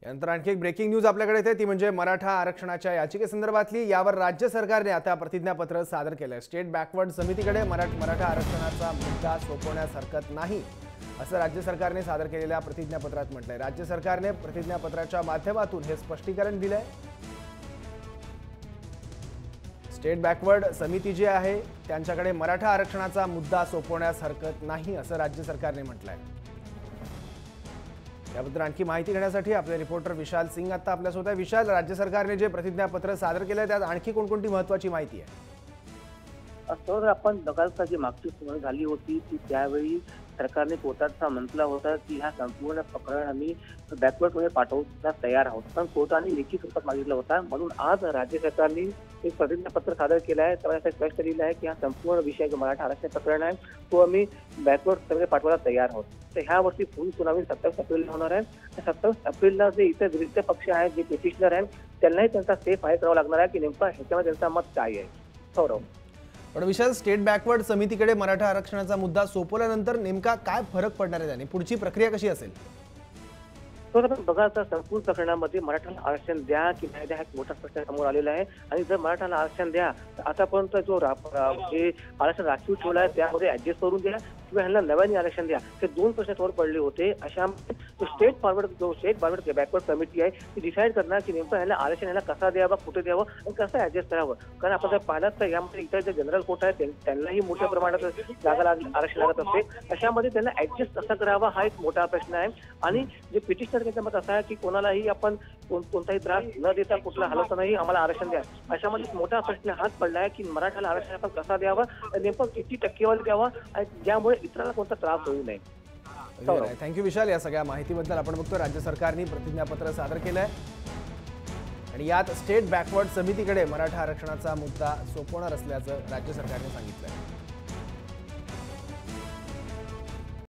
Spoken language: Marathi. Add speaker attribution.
Speaker 1: यानंतर आणखी एक ब्रेकिंग न्यूज आपल्याकडे येते ती म्हणजे मराठा आरक्षणाच्या याचिकेसंदर्भातली। यावर राज्य सरकारने आता प्रतिज्ञापत्र सादर केलंय। स्टेट बॅकवर्ड समितीकडे मराठा आरक्षणाचा मुद्दा सोपवण्यास हरकत नाही असं राज्य सरकारने सादर केलेल्या प्रतिज्ञापत्रात म्हटलंय। राज्य सरकारने प्रतिज्ञापत्राच्या माध्यमातून हे स्पष्टीकरण दिलंय। स्टेट बॅकवर्ड समिती जी आहे त्यांच्याकडे मराठा आरक्षणाचा मुद्दा सोपवण्यास हरकत नाही असं राज्य सरकारने म्हटलंय। याबद्दल आणखी माहिती घेण्यासाठी आपले रिपोर्टर विशाल सिंग आता आपल्यासोबत आहे। विशाल, राज्य सरकारने जे प्रतिज्ञापत्र सादर केले त्यात आणखी कोणकोणती महत्त्वाची माहिती आहे?
Speaker 2: सर, आपण बघाल जी मागची सुनावणी झाली होती ती त्यावेळी सरकारने कोर्टाचा म्हटलं होतं की हा संपूर्ण प्रकरण आम्ही बॅकवर्डमध्ये पाठवण्यास तयार आहोत, पण कोर्टाने लेखी स्वरूपात मागितला होता। म्हणून आज राज्य सरकारने एक प्रतिज्ञापत्र सादर केलं आहे। त्यामुळे असं स्पष्ट केलं आहे की हा संपूर्ण विषय जो मराठा आरक्षण प्रकरण आहे तो आम्ही बॅकवर्डमध्ये पाठवायला तयार आहोत। तर ह्या वर्षी पुढील सुनावणी 27 एप्रिलला होणार आहे। 27 एप्रिलला जे इतर विरुद्ध पक्ष आहेत, जे पिटिशनर आहेत, त्यांनाही त्यांचा स्टे फाईल करावा लागणार आहे की नेमका ह्याच्यामध्ये त्यांचा मत काय आहे। सौरव,
Speaker 1: पण विशाल, स्टेट बॅकवर्ड समितीकडे मराठा आरक्षणाचा मुद्दा सोपवल्यानंतर नेमका काय फरक पडणार आहे त्याने? पुढची प्रक्रिया कशी असेल?
Speaker 2: तर आपण बघा, तर संपूर्ण प्रकरणामध्ये मराठाला आरक्षण द्या की नाही द्या हा एक मोठा प्रश्न समोर आलेला आहे। आणि जर मराठाला आरक्षण द्या तर आतापर्यंत जो जे आरक्षण राखीव ठेवलं आहे त्यामध्ये ऍडजस्ट करून द्या किंवा ह्यांना नव्याने आरक्षण द्या, हे दोन प्रश्न समोर पडले होते। अशामध्ये स्टेट बॅकवर्ड कमिटी आहे ती डिसाईड करणार की नेमकं ह्याला आरक्षण ह्याला कसा द्यावा, कुठे द्यावं आणि कसं ऍडजस्ट करावं। कारण आपण जर पाहिलं तर यामध्ये इतर जे जनरल कोर्ट आहे त्यांनाही मोठ्या प्रमाणात जागा आरक्षण लागत असते। अशामध्ये त्यांना ऍडजस्ट कसा करावा हा एक मोठा प्रश्न आहे। आणि जे पिटिशनर त्यांचं मत असं आहे की कोणालाही आपण कोणताही त्रास न देता कुठला हलवतानाही आम्हाला आरक्षण द्या। अशामध्ये मोठा प्रश्न हाच पडला आहे की मराठाला आरक्षण आपण कसा द्यावा, नेमकं किती टक्केवारी द्यावा आणि ज्यामुळे इतरांना कोणता त्रास होऊ नये।
Speaker 1: थँक्यू विशाल, या सगळ्या माहितीबद्दल। आपण बघतो राज्य सरकारने प्रतिज्ञापत्र सादर केलंय आणि यात स्टेट बॅकवर्ड समितीकडे मराठा आरक्षणाचा मुद्दा सोपवणार असल्याचं राज्य सरकारने सांगितलंय।